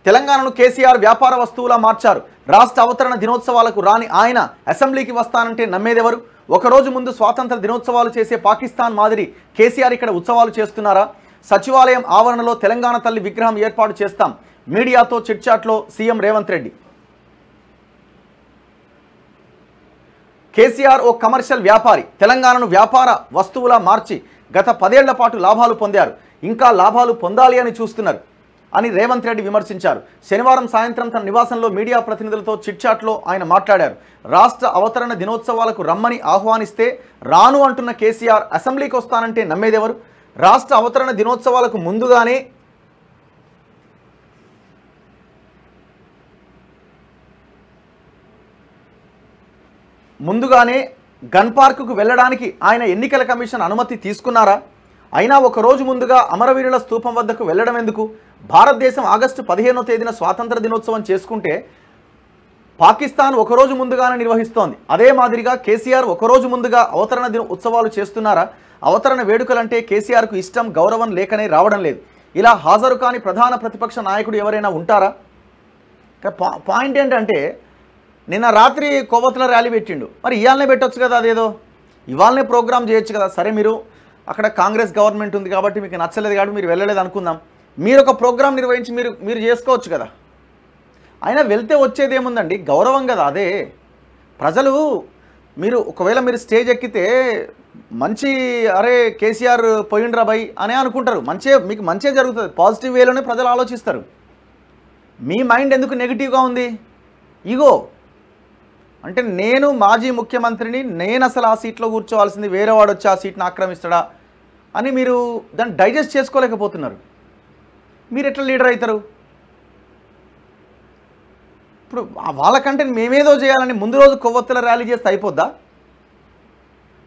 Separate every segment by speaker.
Speaker 1: తెలంగాణను కేసీఆర్ వ్యాపార వస్తువులా మార్చారు. రాష్ట్ర అవతరణ దినోత్సవాలకు రాని ఆయన అసెంబ్లీకి వస్తానంటే నమ్మేదెవరు? ఒకరోజు ముందు స్వాతంత్ర దినోత్సవాలు చేసే పాకిస్తాన్ మాదిరి కేసీఆర్ ఇక్కడ ఉత్సవాలు చేస్తున్నారా? సచివాలయం ఆవరణలో తెలంగాణ తల్లి విగ్రహం ఏర్పాటు చేస్తాం. మీడియాతో చిట్చాట్లో సీఎం రేవంత్ రెడ్డి. కేసీఆర్ ఓ కమర్షియల్ వ్యాపారి. తెలంగాణను వ్యాపార వస్తువులా మార్చి గత 10 ఏళ్ల పాటు లాభాలు పొందారు. ఇంకా లాభాలు పొందాలి అని చూస్తున్నారు అని రేవంత్ రెడ్డి విమర్శించారు. శనివారం సాయంత్రం తన నివాసంలో మీడియా ప్రతినిధులతో చిట్చాట్లో ఆయన మాట్లాడారు. రాష్ట్ర అవతరణ దినోత్సవాలకు రమ్మని ఆహ్వానిస్తే రాను అంటున్న కేసీఆర్ అసెంబ్లీకి వస్తానంటే నమ్మేదెవరు? రాష్ట్ర అవతరణ దినోత్సవాలకు ముందుగానే గన్ పార్కుకు వెళ్ళడానికి ఆయన ఎన్నికల కమిషన్ అనుమతి తీసుకున్నారా? అయినా ఒక రోజు ముందుగా అమరవీరుల స్తూపం వద్దకు వెళ్ళడం ఎందుకు? భారతదేశం ఆగస్టు 15వ తేదీన స్వాతంత్ర దినోత్సవం చేసుకుంటే పాకిస్తాన్ ఒకరోజు ముందుగానే నిర్వహిస్తోంది. అదే మాదిరిగా కేసీఆర్ ఒకరోజు ముందుగా అవతరణ దిన ఉత్సవాలు చేస్తున్నారా? అవతరణ వేడుకలంటే కేసీఆర్కు ఇష్టం, గౌరవం లేకనే రావడం లేదు. ఇలా హాజరు కాని ప్రధాన ప్రతిపక్ష నాయకుడు ఎవరైనా ఉంటారా? పాయింట్ ఏంటంటే నిన్న రాత్రి కొవ్వొత్తుల ర్యాలీ పెట్టిండు. మరి ఇవాళనే పెట్టొచ్చు కదా, అదేదో ఇవాళనే ప్రోగ్రామ్ చేయొచ్చు కదా. సరే, మీరు అక్కడ కాంగ్రెస్ గవర్నమెంట్ ఉంది కాబట్టి మీకు నచ్చలేదు కాబట్టి మీరు వెళ్ళలేదు అనుకుందాం. మీరు ఒక ప్రోగ్రామ్ నిర్వహించి మీరు చేసుకోవచ్చు కదా. అయినా వెళ్తే వచ్చేది ఏముందండి? గౌరవం కదా అదే. ప్రజలు మీరు ఒకవేళ మీరు స్టేజ్ ఎక్కితే మంచి అరే కేసీఆర్ పోయిండ్రా బై అనే అనుకుంటారు. మీకు మంచిగా జరుగుతుంది. పాజిటివ్ వేలోనే ప్రజలు ఆలోచిస్తారు. మీ మైండ్ ఎందుకు నెగిటివ్గా ఉంది? ఇగో అంటే నేను మాజీ ముఖ్యమంత్రిని, నేను అసలు ఆ సీట్లో కూర్చోవాల్సింది, వేరే వాడు వచ్చి ఆ సీట్ని ఆక్రమిస్తాడా అని మీరు దాన్ని డైజెస్ట్ చేసుకోలేకపోతున్నారు. మీరు ఎట్లా లీడర్ అవుతారు? ఇప్పుడు వాళ్ళకంటే మేమేదో చేయాలని ముందు రోజు కొవ్వొత్తుల ర్యాలీ చేస్తే అయిపోద్దా?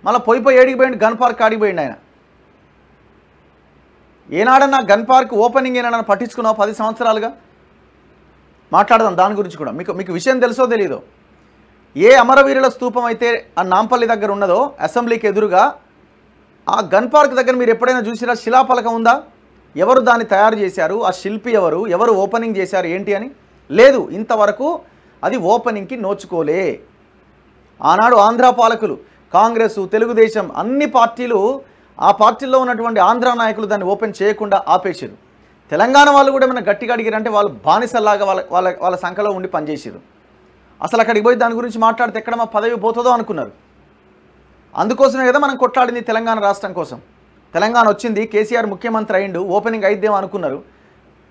Speaker 1: మళ్ళీ పోయి ఏడికి పోయిండు? గన్ పార్క్ ఆడికి పోయిండు ఆయన. ఏనాడన్నా గన్ పార్క్ ఓపెనింగ్ ఏనాడన్నా పట్టించుకున్నావు 10 సంవత్సరాలుగా? మాట్లాడదాం దాని గురించి కూడా. మీకు విషయం తెలుసో తెలీదో, ఏ అమరవీరుల స్తూపం అయితే ఆ నాంపల్లి దగ్గర ఉన్నదో అసెంబ్లీకి ఎదురుగా ఆ గన్ పార్క్ దగ్గర మీరు ఎప్పుడైనా చూసినా శిలాఫలకం ఉందా? ఎవరు దాన్ని తయారు చేశారు? ఆ శిల్పి ఎవరు ఓపెనింగ్ చేశారు ఏంటి అని లేదు. ఇంతవరకు అది ఓపెనింగ్కి నోచుకోలే. ఆనాడు ఆంధ్ర పాలకులు, కాంగ్రెస్, తెలుగుదేశం అన్ని పార్టీలు, ఆ పార్టీల్లో ఉన్నటువంటి ఆంధ్ర నాయకులు దాన్ని ఓపెన్ చేయకుండా ఆపేసారు. తెలంగాణ వాళ్ళు కూడా ఏమైనా గట్టిగా అడిగారంటే వాళ్ళు బానిసల్లాగా వాళ్ళ సంఖలో ఉండి పనిచేసారు. అసలు అక్కడికి పోయి దాని గురించి మాట్లాడితే ఎక్కడ మా పదవి పోతుందో అనుకున్నారు. అందుకోసమే కదా మనం కొట్లాడింది తెలంగాణ రాష్ట్రం కోసం. తెలంగాణ వచ్చింది, కేసీఆర్ ముఖ్యమంత్రి అయిండు, ఓపెనింగ్ అయిద్దేమో అనుకున్నారు.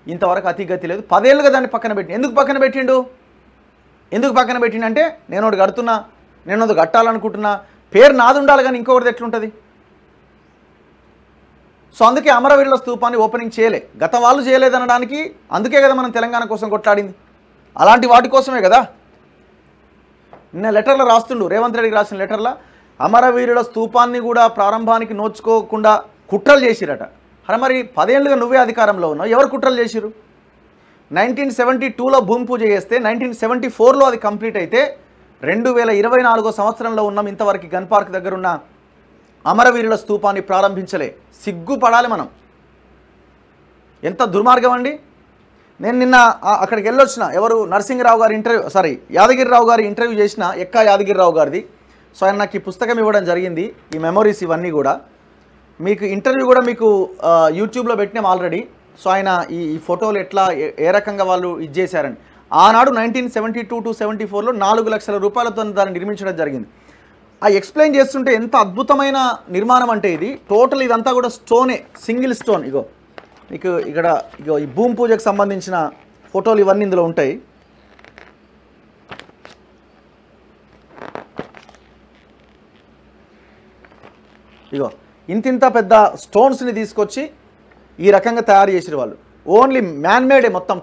Speaker 1: ఇంతవరకు అతిగతి లేదు. 10 ఏళ్ళుగా దాన్ని పక్కన పెట్టి ఎందుకు పక్కన పెట్టిండు అంటే నేను ఒకటి కడుతున్నా, నేను అది కట్టాలనుకుంటున్నా, పేరు నాది ఉండాలి కానీ ఇంకొకటిది ఎట్లుంటుంది? సో అందుకే అమరవీరుల స్తూపాన్ని ఓపెనింగ్ చేయలే. గత వాళ్ళు చేయలేదనడానికి అందుకే కదా మనం తెలంగాణ కోసం కొట్లాడింది. అలాంటి వాటి కోసమే కదా. నిన్న లెటర్లో రాస్తుండు, రేవంత్ రెడ్డికి రాసిన లెటర్లో అమరవీరుల స్తూపాన్ని కూడా ప్రారంభానికి నోచుకోకుండా కుట్రలు చేసిరట. అరే మరి 10 ఏళ్ళుగా నువ్వే అధికారంలో ఉన్నావు, ఎవరు కుట్రలు చేసిరు? 1972లో భూమి పూజ చేస్తే 1974లో అది కంప్లీట్ అయితే 2024 సంవత్సరంలో ఉన్నాం. ఇంతవరకు గన్ పార్క్ దగ్గర ఉన్న అమరవీరుల స్తూపాన్ని ప్రారంభించలే. సిగ్గుపడాలి మనం. ఎంత దుర్మార్గం అండి. నేను నిన్న అక్కడికి వెళ్ళొచ్చిన, ఎవరు నరసింహరావు గారి యాదగిరిరావు గారి ఇంటర్వ్యూ చేసిన, ఎక్కా యాదగిరిరావు గారిది. సో ఆయన నాకు ఈ పుస్తకం ఇవ్వడం జరిగింది, ఈ మెమొరీస్ ఇవన్నీ కూడా. మీకు ఇంటర్వ్యూ కూడా మీకు యూట్యూబ్లో పెట్టినాం ఆల్రెడీ. సో ఆయన ఈ ఫోటోలు ఎట్లా ఏ రకంగా వాళ్ళు ఇది చేశారని. ఆనాడు 1972 to 74లో 4 లక్షల రూపాయలతో దాన్ని నిర్మించడం జరిగింది. ఆ ఎక్స్ప్లెయిన్ చేస్తుంటే ఎంత అద్భుతమైన నిర్మాణం అంటే ఇది. టోటల్ ఇదంతా కూడా స్టోనే, సింగిల్ స్టోన్. ఇగో మీకు ఇక్కడ ఈ భూమి పూజకు సంబంధించిన ఫోటోలు ఇవన్నీ ఇందులో ఉంటాయి. ఇగో ఇంతింత పెద్ద స్టోన్స్ని తీసుకొచ్చి ఈ రకంగా తయారు చేసిన వాళ్ళు. ఓన్లీ మ్యాన్మేడే మొత్తం,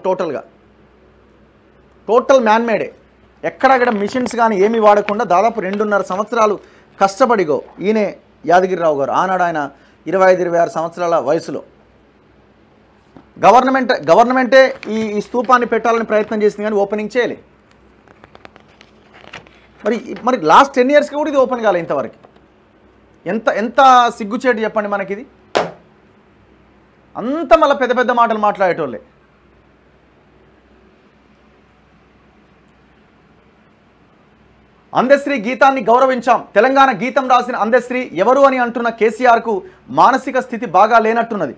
Speaker 1: టోటల్ మ్యాన్మేడే. ఎక్కడక్కడ మిషన్స్ కానీ ఏమీ వాడకుండా దాదాపు 2.5 సంవత్సరాలు కష్టపడిగో ఈయనే యాదగిరిరావు గారు. ఆనాడు ఆయన 25-26 సంవత్సరాల వయసులో గవర్నమెంటే ఈ స్తూపాన్ని పెట్టాలని ప్రయత్నం చేసింది కానీ ఓపెనింగ్ చేయలే. మరి లాస్ట్ 10 yearsకి కూడా ఇది ఓపెన్ కాలే ఇంతవరకు. ఎంత సిగ్గుచేటు చెప్పండి మనకిది. అంత మళ్ళీ పెద్ద పెద్ద మాటలు మాట్లాడేటోళ్ళే. అందశ్రీ గీతాన్ని గౌరవించాం. తెలంగాణ గీతం రాసిన అందశ్రీ ఎవరు అని అంటున్న కేసీఆర్కు మానసిక స్థితి బాగా లేనట్టున్నది.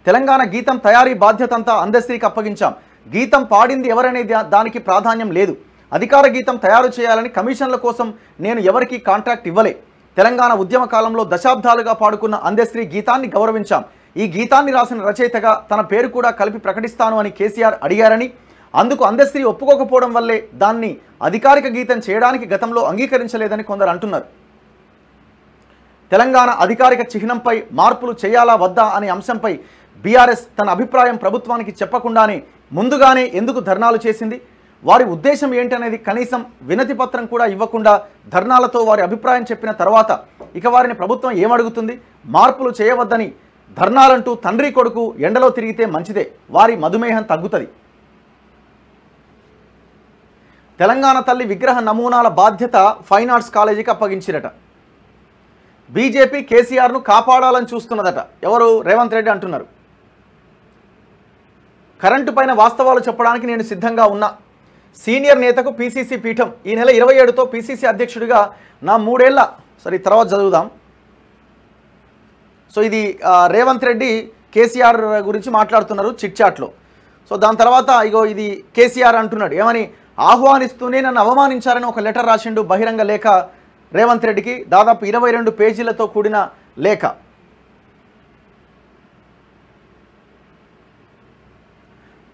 Speaker 1: తెలంగాణ గీతం తయారీ బాధ్యత అంతా అందశ్రీకి అప్పగించాం. గీతం పాడింది ఎవరనే దానికి ప్రాధాన్యం లేదు. అధికార గీతం తయారు చేయాలని కమిషన్ల కోసం నేను ఎవరికి కాంట్రాక్ట్ ఇవ్వలే. తెలంగాణ ఉద్యమ కాలంలో దశాబ్దాలుగా పాడుకున్న అందశ్రీ గీతాన్ని గౌరవించాం. ఈ గీతాన్ని రాసిన రచయితగా తన పేరు కూడా కలిపి ప్రకటిస్తాను అని కేసీఆర్ అడిగారని, అందుకు అందశ్రీ ఒప్పుకోకపోవడం వల్లే దాన్ని అధికారిక గీతం చేయడానికి గతంలో అంగీకరించలేదని కొందరు అంటున్నారు. తెలంగాణ అధికారిక చిహ్నంపై మార్పులు చేయాలా వద్దా అనే అంశంపై బీఆర్ఎస్ తన అభిప్రాయం ప్రభుత్వానికి చెప్పకుండానే ముందుగానే ఎందుకు ధర్నాలు చేసింది? వారి ఉద్దేశం ఏంటనేది కనీసం వినతి పత్రం కూడా ఇవ్వకుండా ధర్నాలతో వారి అభిప్రాయం చెప్పిన తర్వాత ఇక వారిని ప్రభుత్వం ఏమడుగుతుంది? మార్పులు చేయవద్దని ధర్నాలంటూ తండ్రి కొడుకు ఎండలో తిరిగితే మంచిదే, వారి మధుమేహం తగ్గుతుంది. తెలంగాణ తల్లి విగ్రహ నమూనాల బాధ్యత ఫైన్ ఆర్ట్స్ కాలేజీకి అప్పగించిరట. బీజేపీ కేసీఆర్ను కాపాడాలని చూస్తున్నదట. ఎవరు? రేవంత్ రెడ్డి అంటున్నారు. కరెంటు పైన వాస్తవాలు చెప్పడానికి నేను సిద్ధంగా ఉన్నా. సీనియర్ నేతకు పీసీసీ పీఠం. ఈ నెల 27తో పీసీసీ అధ్యక్షుడిగా నా 3 ఏళ్ల తర్వాత చదువుదాం. సో ఇది రేవంత్ రెడ్డి కేసీఆర్ గురించి మాట్లాడుతున్నారు చిట్ చాట్లో. సో దాని తర్వాత ఇగో ఇది కేసీఆర్ అంటున్నాడు ఏమని, ఆహ్వానిస్తూనే నన్ను అవమానించారని ఒక లెటర్ రాసిండు. బహిరంగ లేఖ రేవంత్ రెడ్డికి, దాదాపు 22 పేజీలతో కూడిన లేఖ.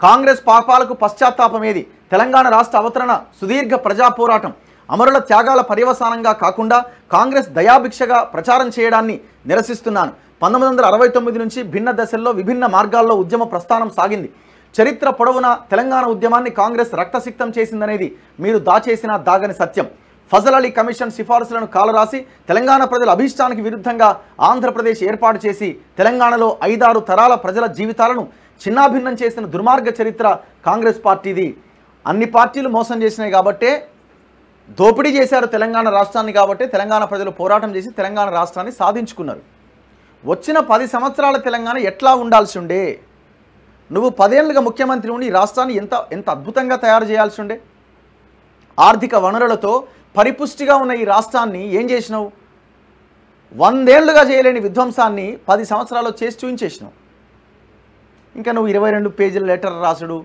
Speaker 1: కాంగ్రెస్ పాపాలకు పశ్చాత్తాపం ఏది? తెలంగాణ రాష్ట్ర అవతరణ సుదీర్ఘ ప్రజా పోరాటం, అమరుల త్యాగాల పర్యవసానంగా కాకుండా కాంగ్రెస్ దయాభిక్షగా ప్రచారం చేయడాన్ని నిరసిస్తున్నాను. 1969 నుంచి భిన్న దశల్లో విభిన్న మార్గాల్లో ఉద్యమ ప్రస్థానం సాగింది. చరిత్ర పొడవునా తెలంగాణ ఉద్యమాన్ని కాంగ్రెస్ రక్తసిక్తం చేసిందనేది మీరు దాచేసిన దాగని సత్యం. ఫజల్ అలీ కమిషన్ సిఫారసులను కాలరాసి తెలంగాణ ప్రజల అభీష్టానికి విరుద్ధంగా ఆంధ్రప్రదేశ్ ఏర్పాటు చేసి తెలంగాణలో 5-6 తరాల ప్రజల జీవితాలను చిన్నాభిన్నం చేసిన దుర్మార్గ చరిత్ర కాంగ్రెస్ పార్టీది. అన్ని పార్టీలు మోసం చేసినాయి కాబట్టే, దోపిడీ చేశారు తెలంగాణ రాష్ట్రాన్ని కాబట్టే తెలంగాణ ప్రజలు పోరాటం చేసి తెలంగాణ రాష్ట్రాన్ని సాధించుకున్నారు. వచ్చిన 10 సంవత్సరాల తెలంగాణ ఎట్లా ఉండాల్సి ఉండే? నువ్వు 10 ఏళ్ళుగా ముఖ్యమంత్రి ఉండి ఈ రాష్ట్రాన్ని ఎంత అద్భుతంగా తయారు చేయాల్సి ఉండే? ఆర్థిక వనరులతో పరిపుష్టిగా ఉన్న ఈ రాష్ట్రాన్ని ఏం చేసినావు? 100 ఏళ్లుగా చేయలేని విధ్వంసాన్ని 10 సంవత్సరాల్లో చేసి చూపించేసినావు. ఇంకా నువ్వు 22 పేజీల లెటర్ రాసుడు,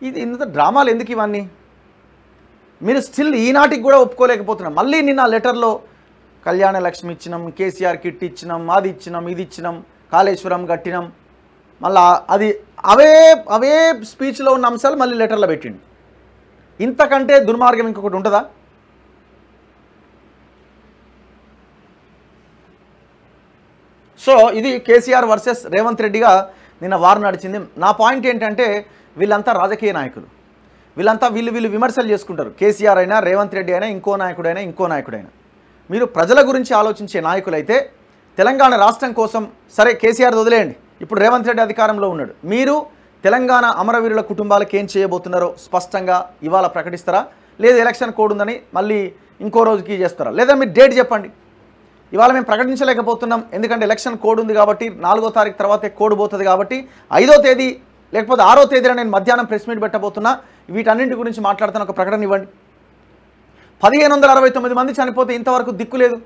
Speaker 1: ఇది ఇంత డ్రామాలు ఎందుకు ఇవన్నీ? మీరు స్టిల్ ఈనాటికి కూడా ఒప్పుకోలేకపోతున్నారు. మళ్ళీ నిన్న లెటర్లో కళ్యాణ లక్ష్మి ఇచ్చినాం, కేసీఆర్ కిట్ ఇచ్చినాం, అది ఇచ్చినాం, ఇది ఇచ్చినాం, కాళేశ్వరం కట్టినాం, మళ్ళీ అది అవే స్పీచ్లో ఉన్న అంశాలు మళ్ళీ లెటర్లో పెట్టిండు. ఇంతకంటే దుర్మార్గం ఇంకొకటి ఉంటుందా? సో ఇది కేసీఆర్ వర్సెస్ రేవంత్ రెడ్డిగా నిన్న వారు నడిచింది. నా పాయింట్ ఏంటంటే, వీళ్ళంతా రాజకీయ నాయకులు. వీళ్ళంతా వీళ్ళు విమర్శలు చేసుకుంటారు. కేసీఆర్ అయినా, రేవంత్ రెడ్డి అయినా, ఇంకో నాయకుడైనా. మీరు ప్రజల గురించి ఆలోచించే నాయకులైతే తెలంగాణ రాష్ట్రం కోసం, సరే కేసీఆర్ వదిలేయండి, ఇప్పుడు రేవంత్ రెడ్డి అధికారంలో ఉన్నాడు, మీరు తెలంగాణ అమరవీరుల కుటుంబాలకు ఏం చేయబోతున్నారో స్పష్టంగా ఇవాళ ప్రకటిస్తారా? లేదా ఎలక్షన్ కోడ్ ఉందని మళ్ళీ ఇంకో రోజుకి చేస్తారా? లేదా మీరు డేట్ చెప్పండి. ఇవాళ మేము ప్రకటించలేకపోతున్నాం, ఎందుకంటే ఎలక్షన్ కోడ్ ఉంది కాబట్టి 4వ తారీఖు తర్వాతే కోడ్ పోతుంది కాబట్టి 5వ తేదీ లేకపోతే 6వ తేదీన నేను మధ్యాహ్నం ప్రెస్ మీట్ పెట్టబోతున్నా, వీటన్నింటి గురించి మాట్లాడుతున్న ఒక ప్రకటన ఇవ్వండి. 1569 మంది చనిపోతే ఇంతవరకు దిక్కు లేదు.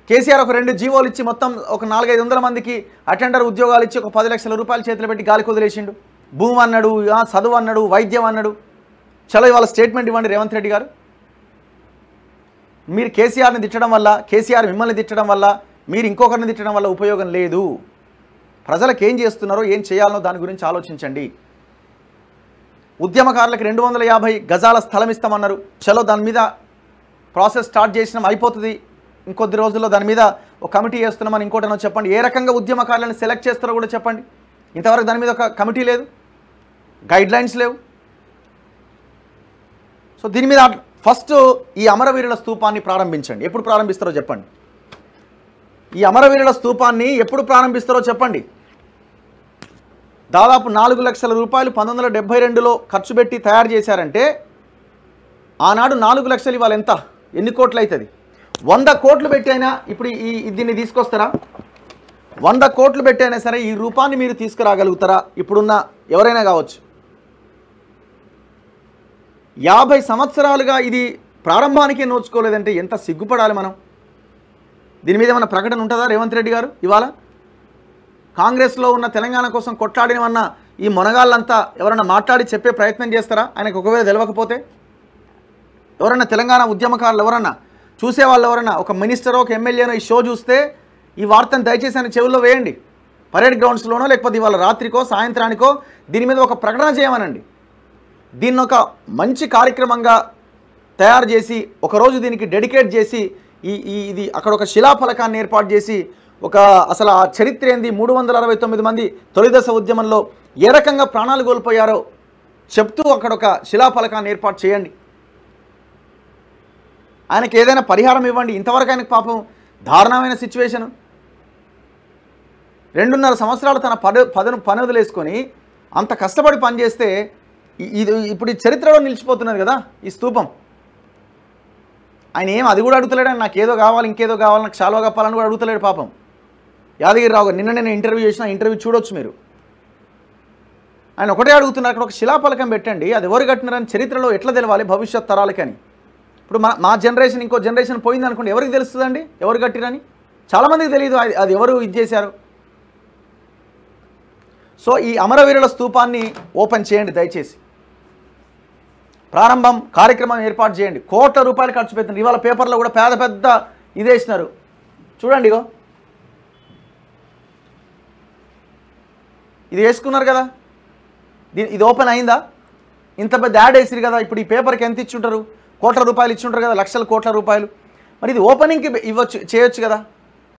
Speaker 1: కేసీఆర్ ఒక 2 జీవోలు ఇచ్చి మొత్తం ఒక 400-500 మందికి అటెండర్ ఉద్యోగాలు ఇచ్చి ఒక 10 లక్షల రూపాయలు చేతులు పెట్టి గాలికి వదిలేసిండు. భూమి అన్నాడు, చదువు అన్నాడు, వైద్యం అన్నాడు. చలో ఇవాళ స్టేట్మెంట్ ఇవ్వండి రేవంత్ రెడ్డి గారు. మీరు కేసీఆర్ని తిట్టడం వల్ల, కేసీఆర్ మిమ్మల్ని తిట్టడం వల్ల, మీరు ఇంకొకరిని తిట్టడం వల్ల ఉపయోగం లేదు. ప్రజలకు ఏం చేస్తున్నారో, ఏం చేయాలనో దాని గురించి ఆలోచించండి. ఉద్యమకారులకు 250 గజాల స్థలం ఇస్తామన్నారు. చలో దాని మీద ప్రాసెస్ స్టార్ట్ చేసినాం, అయిపోతుంది, ఇంకొద్ది రోజుల్లో దాని మీద ఒక కమిటీ చేస్తున్నామని ఇంకోటనో చెప్పండి. ఏ రకంగా ఉద్యమకారులను సెలెక్ట్ చేస్తారో కూడా చెప్పండి. ఇంతవరకు దాని మీద ఒక కమిటీ లేదు, గైడ్ లైన్స్ లేవు. సో దీని మీద ఫస్ట్ ఈ అమరవీరుల స్తూపాన్ని ప్రారంభించండి. ఎప్పుడు ప్రారంభిస్తారో చెప్పండి. ఈ అమరవీరుల స్తూపాన్ని ఎప్పుడు ప్రారంభిస్తారో చెప్పండి. దాదాపు 4 లక్షల రూపాయలు 1972లో ఖర్చు పెట్టి తయారు చేశారంటే, ఆనాడు 4 లక్షలు ఇవాళ ఎంత, ఎన్ని కోట్లు అవుతుంది? 100 కోట్లు పెట్టైనా ఇప్పుడు దీన్ని తీసుకొస్తారా? 100 కోట్లు పెట్టైనా సరే ఈ రూపాన్ని మీరు తీసుకురాగలుగుతారా? ఇప్పుడున్న ఎవరైనా కావచ్చు. 50 సంవత్సరాలుగా ఇది ప్రారంభానికి నోచుకోలేదంటే ఎంత సిగ్గుపడాలి మనం. దీని మీద ఏమైనా ప్రకటన ఉంటుందా రేవంత్ రెడ్డి గారు? ఇవాళ కాంగ్రెస్లో ఉన్న తెలంగాణ కోసం కొట్లాడినవన్న ఈ మొనగాళ్ళంతా ఎవరైనా మాట్లాడి చెప్పే ప్రయత్నం చేస్తారా? ఆయనకు ఒకవేళ తెలియకపోతే ఎవరన్నా తెలంగాణ ఉద్యమకారులు ఎవరన్నా చూసేవాళ్ళు ఎవరన్నా ఒక మినిస్టరో ఒక ఎమ్మెల్యేనో ఈ షో చూస్తే ఈ వార్తను దయచేసి ఆయన చెవుల్లో వేయండి. పరేడ్ గ్రౌండ్స్లోనో లేకపోతే ఇవాళ రాత్రికో సాయంత్రానికో దీని మీద ఒక ప్రకటన చేయమనండి. దీన్ని ఒక మంచి కార్యక్రమంగా తయారు చేసి ఒకరోజు దీనికి డెడికేట్ చేసి ఇది అక్కడ ఒక శిలాఫలకాన్ని ఏర్పాటు చేసి ఒక అసలు ఆ చరిత్ర ఏంది, 369 మంది తొలిదశ ఉద్యమంలో ఏ రకంగా ప్రాణాలు కోల్పోయారో చెప్తూ అక్కడ ఒక శిలాఫలకాన్ని ఏర్పాటు చేయండి. ఆయనకి ఏదైనా పరిహారం ఇవ్వండి. ఇంతవరకు ఆయనకు పాపం దారుణమైన సిచ్యువేషను. 2.5 సంవత్సరాలు తన పనులు వేసుకొని అంత కష్టపడి పనిచేస్తే ఇది ఇప్పుడు ఈ చరిత్రలో నిలిచిపోతున్నది కదా ఈ స్తూపం. ఆయన ఏం అది కూడా అడుగుతలేడు. నాకు ఏదో కావాలి, ఇంకేదో కావాలి, నాకు శాలువా కప్పాలని కూడా అడుగుతలేడు పాపం. యాదగిరిరావు గారు నిన్న నేను ఇంటర్వ్యూ చేసిన, ఇంటర్వ్యూ చూడొచ్చు మీరు. ఆయన ఒకటే అడుగుతున్నారు, అక్కడ ఒక శిలాఫలకం పెట్టండి, అది ఎవరు కట్టినారని చరిత్రలో ఎట్లా తెలవాలి భవిష్యత్ తరాలకని. ఇప్పుడు మా జనరేషన్ ఇంకో జనరేషన్ పోయింది అనుకోండి, ఎవరికి తెలుస్తుందండి ఎవరు కట్టిరని? చాలామందికి తెలియదు అది ఎవరు ఇది చేశారు. సో ఈ అమరవీరుల స్తూపాన్ని ఓపెన్ చేయండి దయచేసి. ప్రారంభం కార్యక్రమం ఏర్పాటు చేయండి. కోట్ల రూపాయలు ఖర్చు పెడుతుంది. ఇవాళ పేపర్లో కూడా పెద్ద ఇది వేసినారు చూడండి. ఇగో ఇది వేసుకున్నారు కదా, ఇది ఓపెన్ అయిందా? ఇంత పెద్ద యాడ్ వేసిరు కదా. ఇప్పుడు ఈ పేపర్కి ఎంత ఇచ్చుంటారు? కోట్ల రూపాయలు ఇచ్చుంటారు కదా, లక్షల కోట్ల రూపాయలు. మరి ఇది ఓపెనింగ్కి చేయొచ్చు కదా.